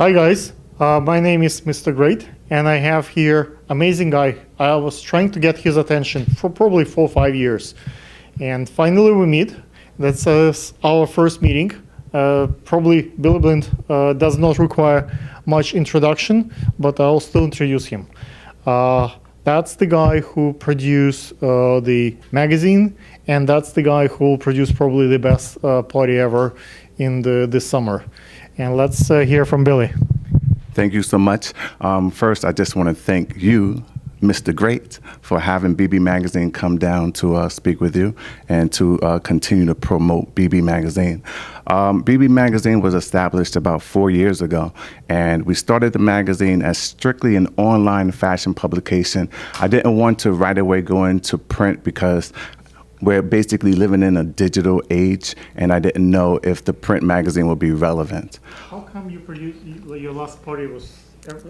Hi guys, my name is Mr. Great, and I have here amazing guy. I was trying to get his attention for probably 4 or 5 years, and finally we meet. That's our first meeting. Probably Billy Blind does not require much introduction, but I'll still introduce him. That's the guy who produced the magazine, and that's the guy who will produce probably the best party ever in this summer. And let's hear from Billy. Thank you so much. First, I just want to thank you, Mr. Great, for having BB Magazine come down to speak with you and to continue to promote BB Magazine. BB Magazine was established about 4 years ago, and we started the magazine as strictly an online fashion publication. I didn't want to right away go into print because we're basically living in a digital age, and I didn't know if the print magazine would be relevant. How come you produced your last party?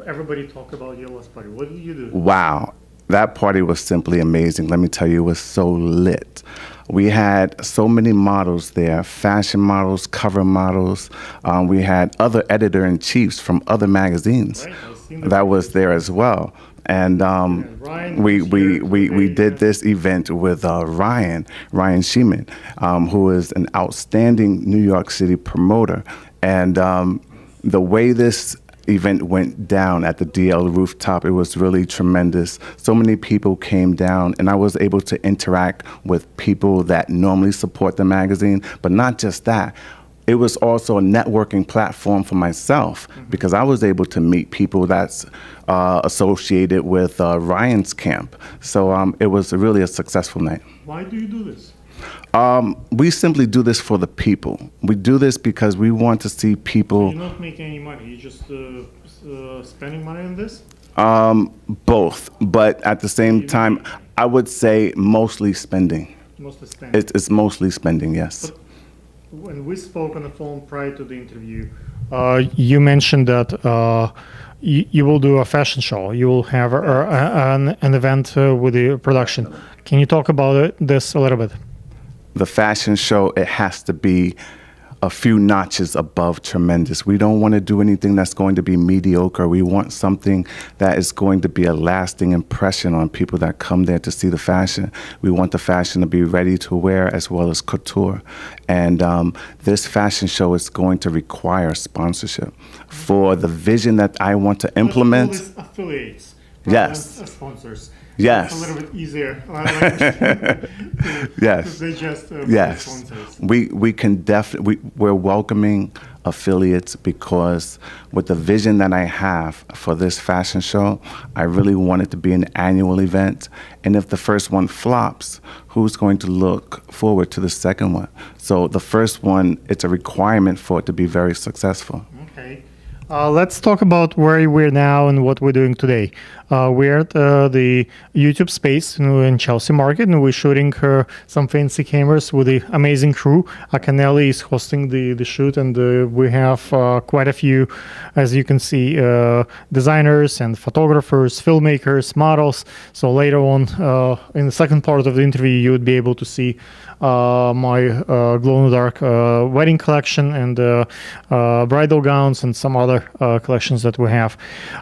Everybody talk about your last party. What did you do? Wow, that party was simply amazing. Let me tell you, it was so lit. We had so many models there, fashion models, cover models. We had other editor-in-chiefs from other magazines that was there as well. And we did this event with Ryan Sheeman, who is an outstanding New York City promoter. And the way this event went down at the DL rooftop, it was really tremendous. So many people came down, and I was able to interact with people that normally support the magazine. But not just that. It was also a networking platform for myself because I was able to meet people that's associated with Ryan's camp. So it was really a successful night. Why do you do this? We simply do this for the people. We do this because we want to see people. So you're not making any money. You're just spending money on this? Both, but at the same time, I would say mostly spending. Mostly spending. It's mostly spending, yes. But when we spoke on the phone prior to the interview, you mentioned that you will do a fashion show. You will have an event with the production. Can you talk about this a little bit? The fashion show, it has to be a few notches above tremendous. We don't want to do anything that's going to be mediocre. We want something that is going to be a lasting impression on people that come there to see the fashion. We want the fashion to be ready to wear as well as couture. And this fashion show is going to require sponsorship. For the vision that I want to implement. All these affiliates. Yes. Sponsors. Yes. It's a little bit easier. Yes. They just yes. sponsors. We can definitely, we're welcoming affiliates because with the vision that I have for this fashion show, I really want it to be an annual event. And if the first one flops, who's going to look forward to the second one? So the first one, it's a requirement for it to be very successful. Okay. Let's talk about where we're now and what we're doing today. We're at the YouTube space in Chelsea Market, and we're shooting some fancy cameras with the amazing crew. Acanelli is hosting the shoot, and we have quite a few, as you can see, designers and photographers, filmmakers, models. So later on, in the second part of the interview, you would be able to see my glow-in-the-dark wedding collection and bridal gowns and some other collections that we have.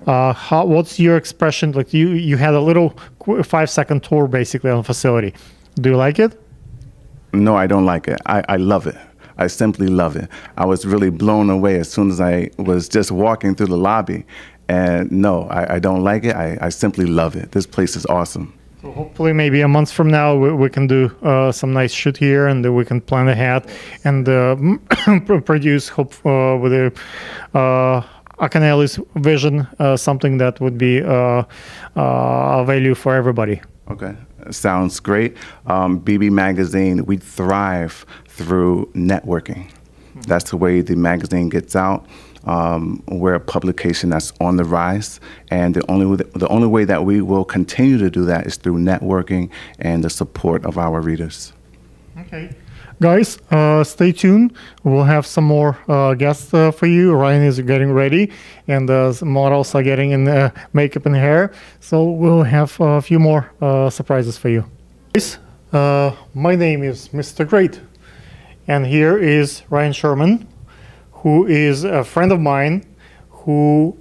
What's your expression? Like you had a little 5-second tour basically on the facility. Do you like it? No, I don't like it. I love it. I simply love it. I was really blown away as soon as I was just walking through the lobby. And no, I don't like it. I simply love it. This place is awesome. So hopefully maybe a month from now we can do some nice shoot here, and we can plan ahead and produce with the Acanelli's vision, something that would be a value for everybody. Okay, sounds great. BB Magazine, we thrive through networking. Mm-hmm. That's the way the magazine gets out. We're a publication that's on the rise, and the only way that we will continue to do that is through networking and the support of our readers. Okay. Guys, stay tuned. We'll have some more guests for you. Ryan is getting ready, and models are getting in makeup and hair. So we'll have a few more surprises for you. Guys, my name is Mr. Great, and here is Ryan Sherman, who is a friend of mine, who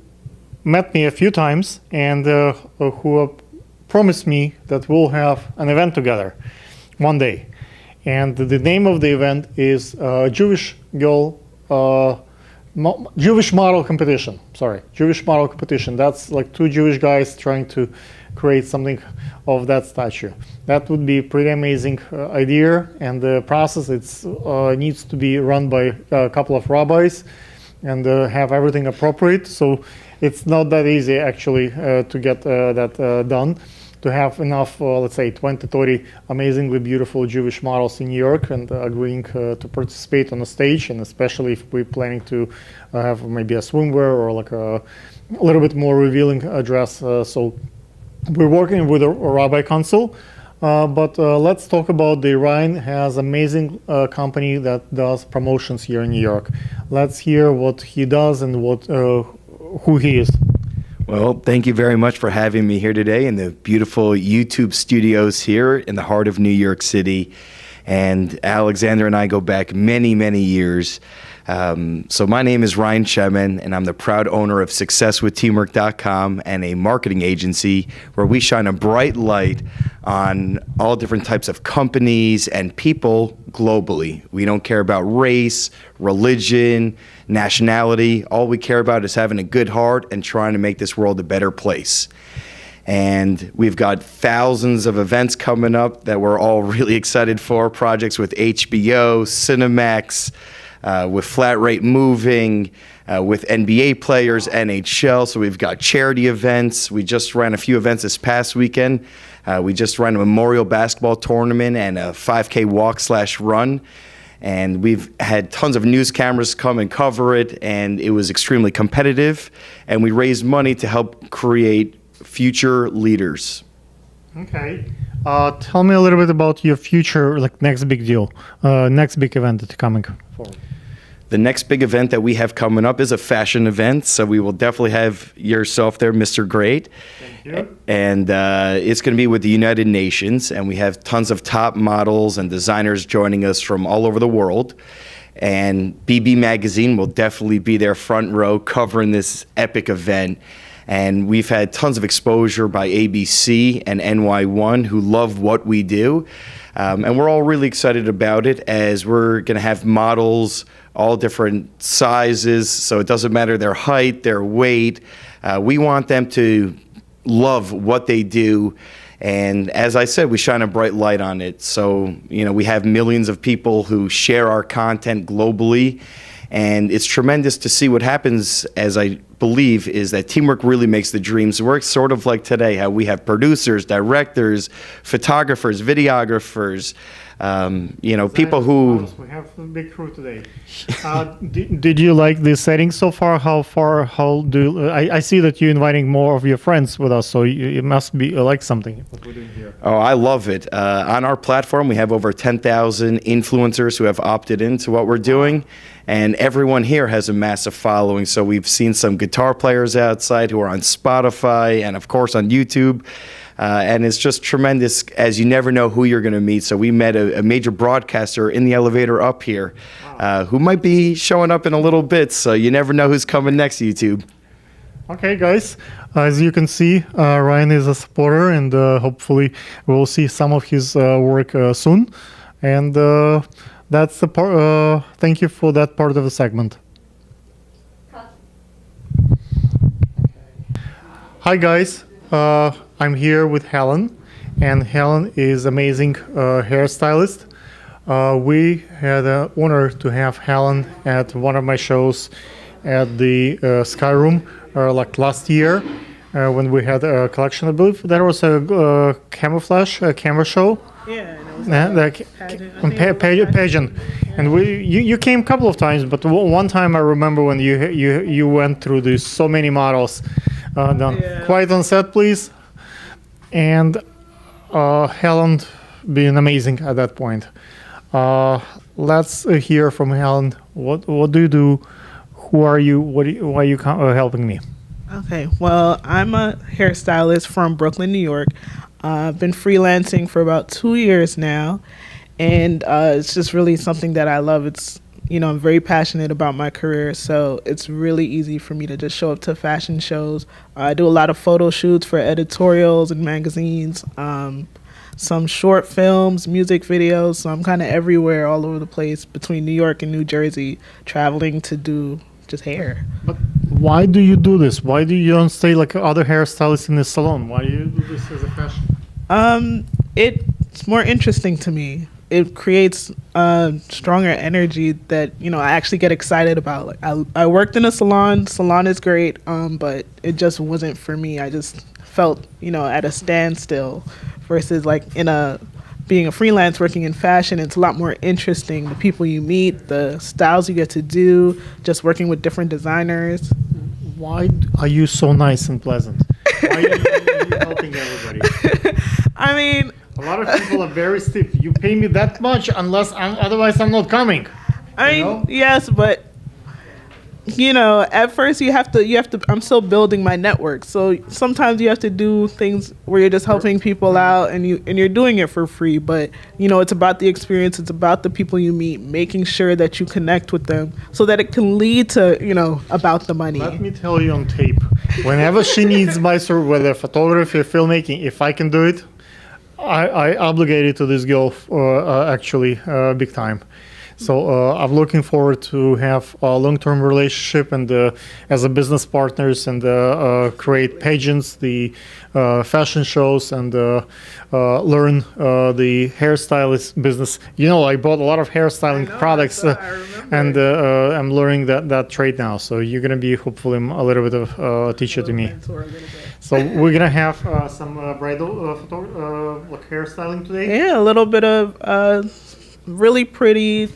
met me a few times and who promised me that we'll have an event together one day. And the name of the event is Jewish model competition. Sorry, Jewish model competition. That's like two Jewish guys trying to create something of that stature. That would be a pretty amazing idea, and the process needs to be run by a couple of rabbis and have everything appropriate. So it's not that easy actually to get that done. To have enough, let's say 20, 30 amazingly beautiful Jewish models in New York and agreeing to participate on the stage, and especially if we're planning to have maybe a swimwear or like a little bit more revealing dress. So we're working with a rabbi council, but let's talk about the Ryan has amazing company that does promotions here in New York. Let's hear what he does and who he is. Well, thank you very much for having me here today in the beautiful YouTube studios here in the heart of New York City. And Alexander and I go back many, many years. So my name is Ryan Shemin, and I'm the proud owner of SuccessWithTeamwork.com and a marketing agency where we shine a bright light on all different types of companies and people globally. We don't care about race, religion, nationality. All we care about is having a good heart and trying to make this world a better place. And we've got thousands of events coming up that we're all really excited for, projects with HBO, Cinemax, with Flat Rate Moving, with NBA players, NHL. So we've got charity events. We just ran a few events this past weekend. We just ran a memorial basketball tournament and a 5K walk/run. And we've had tons of news cameras come and cover it, and it was extremely competitive. And we raised money to help create future leaders. Okay. Tell me a little bit about your future, like next big deal, next big event that's coming forward. The next big event that we have coming up is a fashion event, so we will definitely have yourself there, Mr. Great. Thank you. And it's going to be with the United Nations, and we have tons of top models and designers joining us from all over the world. And BB Magazine will definitely be there front row covering this epic event. And we've had tons of exposure by ABC and NY1 who love what we do. And we're all really excited about it, as we're going to have models all different sizes, so it doesn't matter their height, their weight. We want them to love what they do. And as I said, we shine a bright light on it. So, we have millions of people who share our content globally. And it's tremendous to see what happens, as I believe, is that teamwork really makes the dreams work, sort of like today, how we have producers, directors, photographers, videographers, people who... We have a big crew today. Did you like the setting so far? I see that you're inviting more of your friends with us, so it must be like something what we're doing here. Oh, I love it. On our platform, we have over 10,000 influencers who have opted into what we're doing. And everyone here has a massive following. So we've seen some guitar players outside who are on Spotify and, of course, on YouTube. And it's just tremendous, as you never know who you're going to meet. So we met a major broadcaster in the elevator up here who might be showing up in a little bit. So you never know who's coming next, YouTube. Okay, guys. As you can see, Ryan is a supporter, and hopefully we'll see some of his work soon. And that's the part. Thank you for that part of the segment. Hi, guys. I'm here with Helen, and Helen is amazing hairstylist. We had the honor to have Helen at one of my shows at the Sky Room like last year when we had a collection. I believe there was a camouflage camera show. Yeah, and it was pageant. And you came a couple of times, but one time I remember when you went through these so many models. Done. Yeah. Quiet on set, please. And Helen being amazing at that point. Let's hear from Helen. What do you do? Who are you? Why are you helping me? Okay, well, I'm a hairstylist from Brooklyn, New York. I've been freelancing for about 2 years now, and it's just really something that I love. It's I'm very passionate about my career, so it's really easy for me to just show up to fashion shows. I do a lot of photo shoots for editorials and magazines, some short films, music videos. So I'm kind of everywhere, all over the place between New York and New Jersey, traveling to do just hair. But why do you do this? Why do you don't stay like other hairstylists in the salon? Why do you do this as a fashion? It's more interesting to me. It creates stronger energy that I actually get excited about. Like I worked in a salon. Salon is great, but it just wasn't for me. I just felt at a standstill. Versus like being a freelance working in fashion, it's a lot more interesting. The people you meet, the styles you get to do, just working with different designers. Why are you so nice and pleasant? Why are you helping everybody? I mean, a lot of people are very stiff. You pay me that much otherwise I'm not coming. Yes, but at first you have to I'm still building my network. So sometimes you have to do things where you're just helping people out and you're doing it for free, but it's about the experience, it's about the people you meet, making sure that you connect with them so that it can lead to, about the money. Let me tell you on tape. Whenever she needs my service, whether photography or filmmaking, if I can do it, I obligated to this girl actually big time. So I'm looking forward to have a long-term relationship and as a business partners and create pageants, the fashion shows, and learn the hairstylist business. I bought a lot of hairstyling products, and I'm learning that trade now. So you're gonna be hopefully a little bit of a teacher to me. So we're gonna have some bridal hairstyling today. Yeah, a little bit of. Really pretty,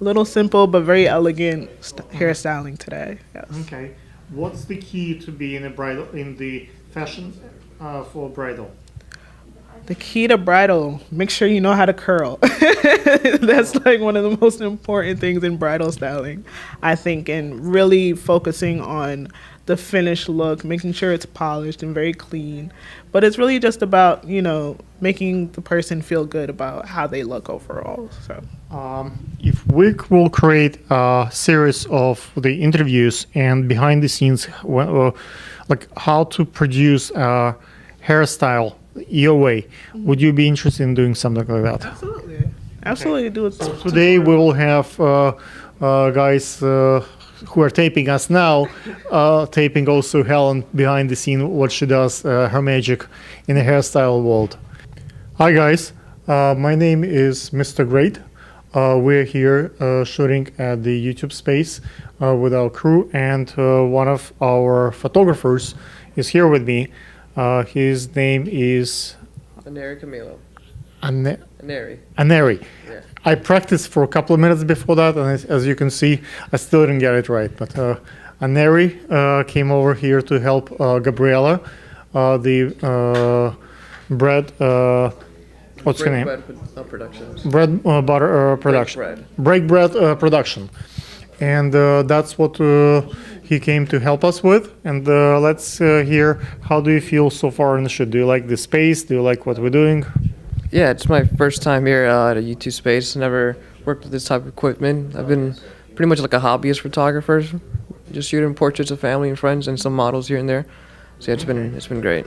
little simple but very elegant hairstyling today. Yes. Okay, what's the key to be in the fashion for bridal? The key to bridal: make sure you know how to curl. That's like one of the most important things in bridal styling, I think, and really focusing on the finished look, making sure it's polished and very clean. But it's really just about, making the person feel good about how they look overall. So, if we will create a series of the interviews and behind the scenes, like how to produce a hairstyle your way, would you be interested in doing something like that? Absolutely. Absolutely. Do it. So today we will have guys who are taping us now, taping also Helen behind the scene, what she does, her magic in the hairstyle world. Hi guys, my name is Mr. Great. We're here shooting at the YouTube space with our crew, and one of our photographers is here with me. His name is Aneri Camilo. Aneri. Yeah. I practiced for a couple of minutes before that, and as you can see, I still didn't get it right. But Aneri came over here to help Gabriela, the bread. What's her name? Bread Productions. Bread butter production. Break bread production, and that's what he came to help us with. And let's hear, how do you feel so far in the shoot? Do you like the space? Do you like what we're doing? Yeah, it's my first time here at a YouTube space. Never worked with this type of equipment. I've been pretty much like a hobbyist photographer, just shooting portraits of family and friends and some models here and there. So yeah, it's been great.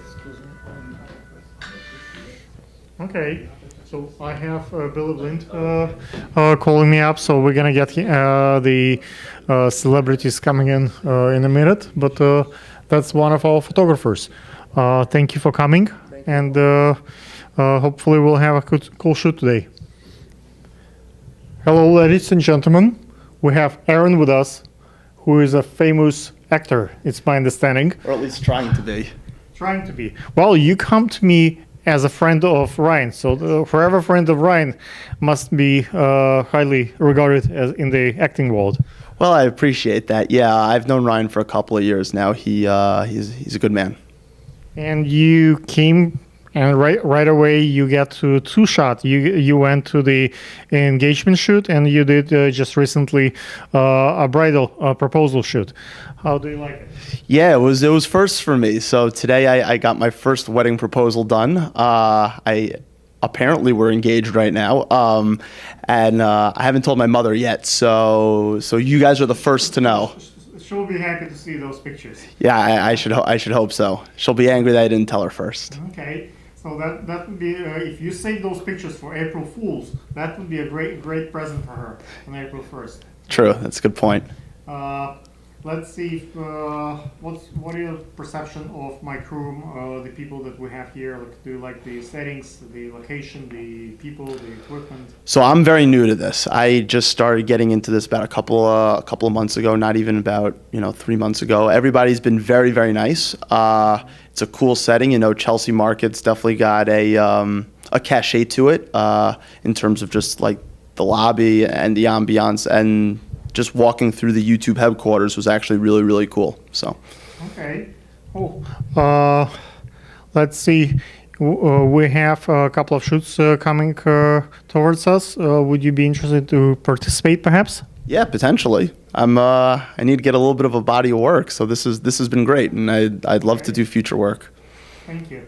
Okay, so I have Billy Blind calling me up, so we're gonna get the celebrities coming in a minute, but that's one of our photographers. Thank you for coming, and hopefully we'll have a cool shoot today. Hello, ladies and gentlemen. We have Aaron with us, who is a famous actor, it's my understanding. Or at least trying to be. Trying to be. Well, you come to me as a friend of Ryan, so the forever friend of Ryan must be highly regarded as in the acting world. Well, I appreciate that. Yeah, I've known Ryan for a couple of years now. He's a good man. And you came, and right away you get to two shot. You went to the engagement shoot, and you did just recently a bridal proposal shoot. How do you like it? Yeah, it was first for me. So today I got my first wedding proposal done. apparently we're engaged right now. And I haven't told my mother yet, so you guys are the first to know. She'll be happy to see those pictures. Yeah, I should hope so. She'll be angry that I didn't tell her first. Okay, so that would be if you save those pictures for April Fools, that would be a great present for her on April 1st. True, that's a good point. Let's see if, what are your perception of my crew, the people that we have here? Like, do you like the settings, the location, the people, the equipment? So I'm very new to this. I just started getting into this about a couple of months ago, not even about 3 months ago. Everybody's been very, very nice. It's a cool setting. Chelsea Market's definitely got a cachet to it in terms of just like the lobby and the ambiance, and just walking through the YouTube headquarters was actually really, really cool. So. Okay. Oh. Let's see. We have a couple of shoots coming towards us. Would you be interested to participate, perhaps? Yeah, potentially. I need to get a little bit of a body of work, so this has been great, and I'd love to do future work. Thank you.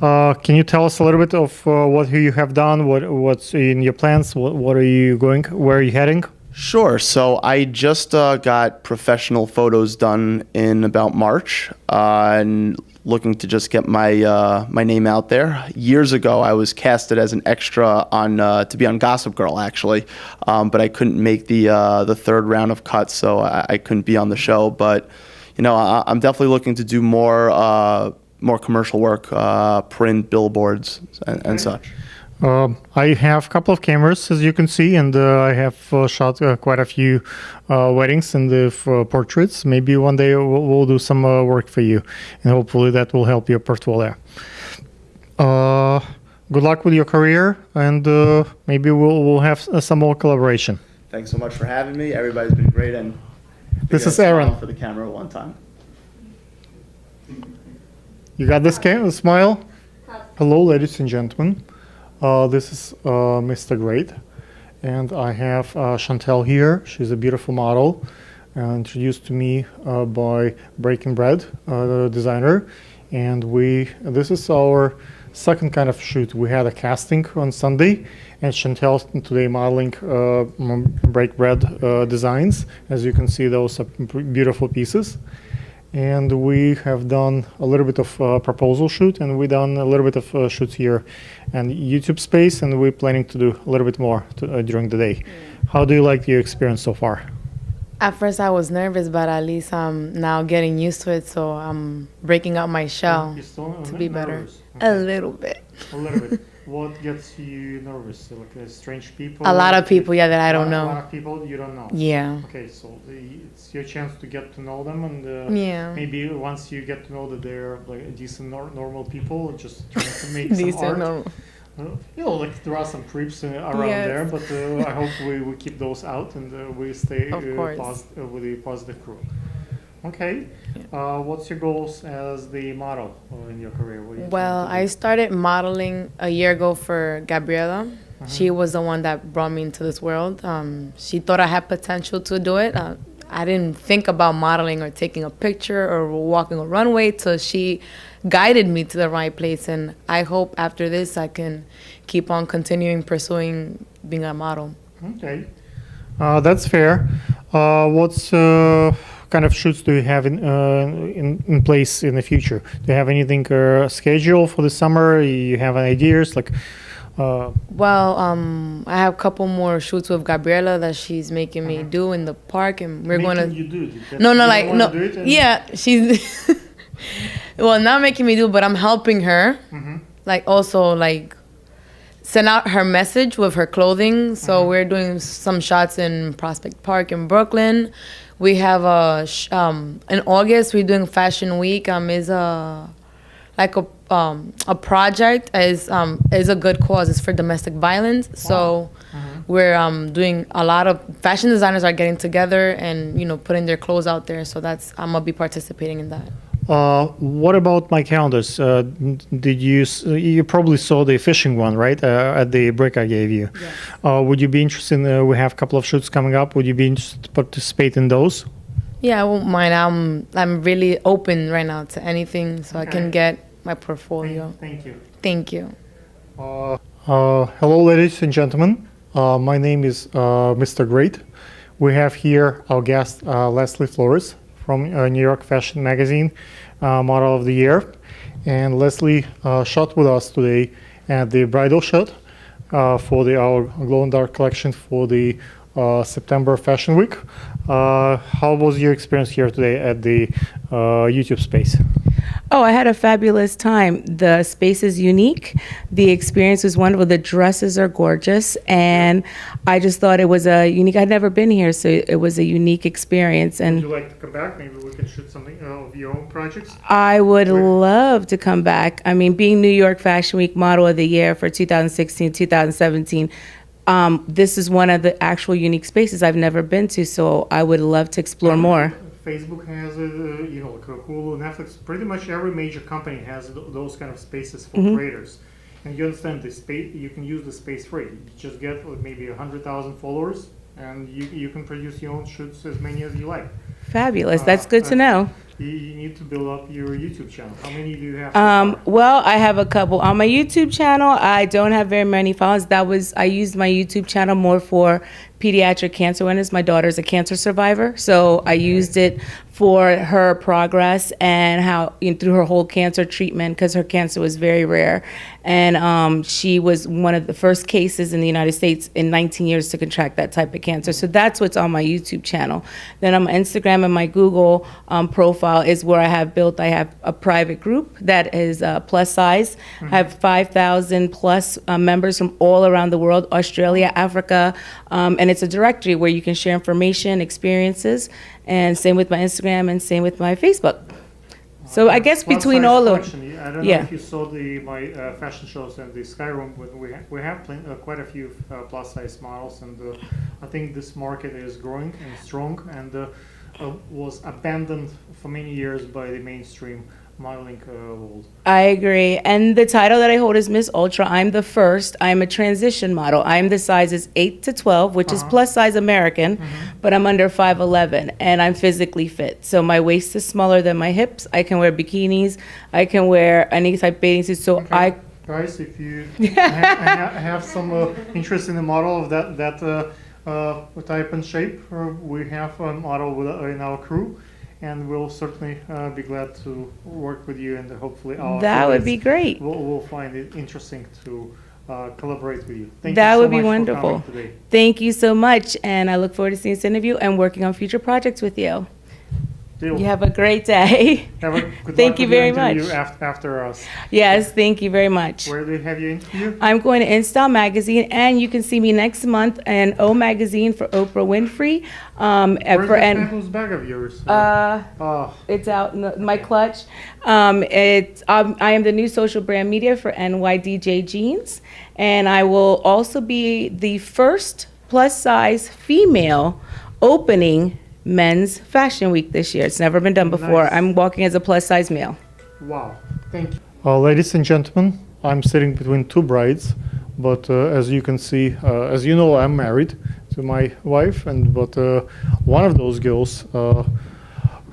Can you tell us a little bit of what you have done? What's in your plans? What are you going? Where are you heading? Sure. So I just got professional photos done in about March, and looking to just get my name out there. Years ago, I was casted as an extra to be on Gossip Girl, actually, but I couldn't make the third round of cuts, so I couldn't be on the show. But I'm definitely looking to do more commercial work, print, billboards, and such. I have a couple of cameras, as you can see, and I have shot quite a few weddings and portraits. Maybe one day we'll do some work for you, and hopefully that will help your portfolio. Good luck with your career, and maybe we'll have some more collaboration. Thanks so much for having me. Everybody's been great, and This is Aaron. for the camera one time. You got this smile? Hello, ladies and gentlemen. This is Mr. Great, and I have Chantel here. She's a beautiful model, introduced to me by Breaking Bread designer, and this is our second kind of shoot. We had a casting on Sunday, and Chantel today modeling Break Bread designs. As you can see, those are beautiful pieces. And we have done a little bit of proposal shoot, and we done a little bit of shoots here and YouTube space, and we're planning to do a little bit more during the day. How do you like your experience so far? At first I was nervous, but at least I'm now getting used to it, so I'm breaking out my shell You're still to be better. nervous? A little bit. A little bit. What gets you nervous? Like strange people? A lot of people, yeah, that I don't A know. lot of people you don't know. Yeah. Okay, so it's your chance to get to know them, and Yeah. maybe once you get to know that they're like decent, normal people, just trying to make some Decent, art. normal. Like there are some creeps around Yes. there, but I hope we keep those out and we stay Of course. with a positive crew. Okay. What's your goals as the model in your career? What do you Well, plan to I do? started modeling a year ago for Gabriela. She was the one that brought me into this world. She thought I had potential to do it. I didn't think about modeling or taking a picture or walking a runway till she guided me to the right place. And I hope after this I can keep on continuing pursuing being a model. Okay. That's fair. What's kind of shoots do you have in place in the future? Do you have anything scheduled for the summer? You have ideas like? Well, I have a couple more shoots with Gabriela that she's making me do in the park, and we're going to. You do. No, You like don't no. wanna do it and- Yeah, she's. Well, not making me do, but I'm helping her. Like also like send out her message with her clothing. So we're doing some shots in Prospect Park in Brooklyn. We have in August we're doing Fashion Week. Is a project is a good cause. It's for domestic violence. So we're doing a lot of fashion designers are getting together and putting their clothes out there. So I'm gonna be participating in that. What about my calendars? Did you probably saw the fishing one, right? At the break I gave you. Yeah. Would you be interested we have a couple of shoots coming up. Would you be interested to participate in those? Yeah, I won't mind. I'm really open right now to anything, so I can Okay. get my portfolio. Thank you. Thank you. Hello, ladies and gentlemen. My name is Mr. Great. We have here our guest, Leslie Flores from New York Fashion Magazine, Model of the Year. And Leslie shot with us today at the bridal shoot for our Glow in Dark collection for the September Fashion Week. How was your experience here today at the YouTube space? Oh, I had a fabulous time. The space is unique. The experience was wonderful. The dresses are gorgeous. And I just thought it was a unique, I'd never been here, so it was a unique experience. Would And you like to come back? Maybe we can shoot something of your own projects. I would love to come back. I mean, being New York Fashion Week Model of the Year for 2016, 2017, this is one of the actual unique spaces I've never been to, so I would love to explore more. Facebook has, like Hulu, Netflix. Pretty much every major company has those kind of spaces for creators. And you understand the space. You can use the space free. You just get maybe 100,000 followers, and you can produce your own shoots as many as you like. Fabulous. That's good to know. You need to build up your YouTube channel. How many do you have? So far? Well, I have a couple on my YouTube channel. I don't have very many followers. I used my YouTube channel more for pediatric cancer awareness. My daughter's a cancer survivor, so I used it for her progress and how through her whole cancer treatment, because her cancer was very rare, and she was one of the first cases in the United States in 19 years to contract that type of cancer. So that's what's on my YouTube channel. Then on my Instagram and my Google profile is where I have a private group that is plus size. I have 5,000 plus members from all around the world, Australia, Africa, and it's a directory where you can share information, experiences, and same with my Instagram and same with my Facebook. So I guess Plus between size all of collection. I don't know yeah. if you saw my fashion shows and the Sky Room, but we have quite a few plus size models, and I think this market is growing and strong, and was abandoned for many years by the mainstream modeling world. I agree. And the title that I hold is Miss Ultra. I'm the first. I'm a transition model. I'm the sizes 8 to 12, which is plus size American, but I'm under 5'11", and I'm physically fit. So my waist is smaller than my hips. I can wear bikinis. I can wear any type bathing suit. So Okay. Guys, if you have some interest in the model of that type and shape, we have a model in our crew, and we'll certainly be glad to work with you, and hopefully our that would affiliates be great. We'll find it interesting to collaborate with you. Thank That you so would be much wonderful. for coming today. Thank you so much, and I look forward to seeing this interview and working on future projects with you. Deal. You have a great day. Have a good Thank luck you with your very much. interview after us. Yes, thank you very much. Where do you have your interview? I'm going to InStyle Magazine, and you can see me next month in O Magazine for Oprah Winfrey. Where's that fabulous bag of yours? Oh, It's out in my clutch. I am the new social brand media for NYDJ Jeans, and I will also be the first plus size female opening men's fashion week this year. It's never been done before. Nice. I'm walking as a plus size male. wow. Thank you. Ladies and gentlemen, I'm sitting between two brides, but as you can see, as you know, I'm married to my wife, but one of those girls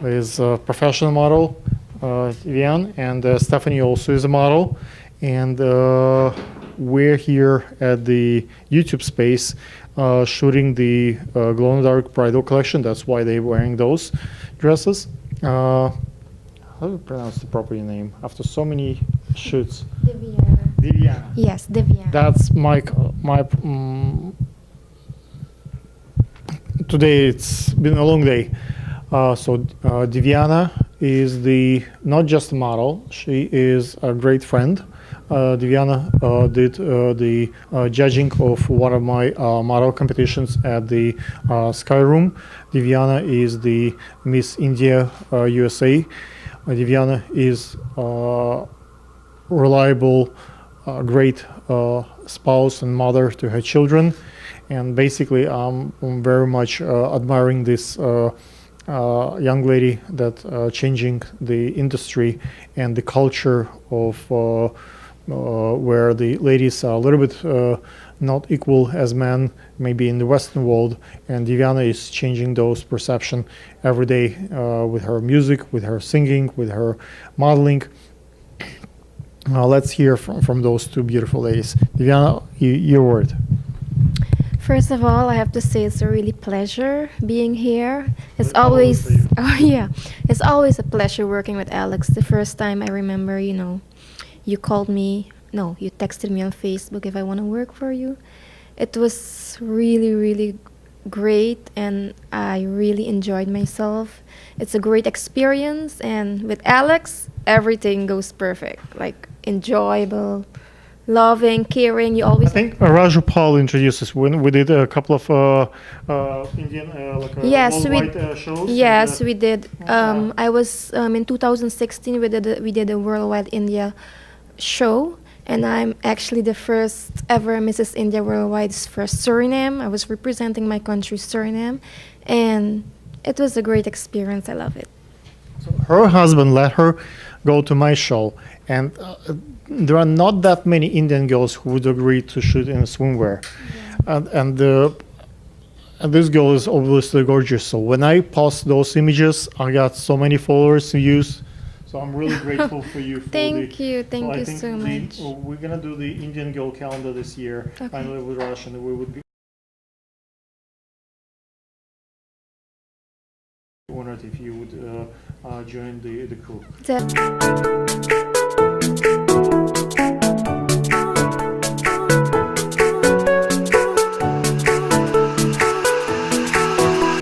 is a professional model, Vivian, and Stephanie also is a model, and we're here at the YouTube space shooting the glow in the dark bridal collection. That's why they're wearing those dresses. How do you pronounce the proper name after so many shoots? Deviana. Diviana. Yes, Deviana. That's my today it's been a long day. So Diviana is not just a model, she is a great friend. Diviana did the judging of one of my model competitions at the Sky Room. Diviana is the Miss India USA. Diviana is reliable, great spouse and mother to her children, and basically I'm very much admiring this young lady that changing the industry and the culture of where the ladies are a little bit not equal as men, maybe in the Western world, and Diviana is changing those perception every day with her music, with her singing, with her modeling. Let's hear from those two beautiful ladies. Divyana, your word. First of all, I have to say it's a really pleasure being here. It's How old always, are you? oh yeah, it's always a pleasure working with Alex. The first time I remember, you called me, no, you texted me on Facebook if I want to work for you. It was really, really great, and I really enjoyed myself. It's a great experience, and with Alex, everything goes perfect, like enjoyable, loving, caring. You I always think Raju Paul introduced us when we did a couple of Indian Yes, worldwide shows. yes, and, we did. I was in 2016. We did a worldwide India show, and I'm actually the first ever Mrs. India Worldwide for Suriname. I was representing my country, Suriname, and it was a great experience. I love it. her husband let her go to my show, and there are not that many Indian girls who would agree to shoot in swimwear, and this girl is obviously gorgeous. So when I post those images, I got so many followers, views. So I'm really grateful for you. Thank you I you think so much. we're gonna do the Indian girl calendar this year, Okay. finally with Rush, and we would be honored if you would join the crew. That-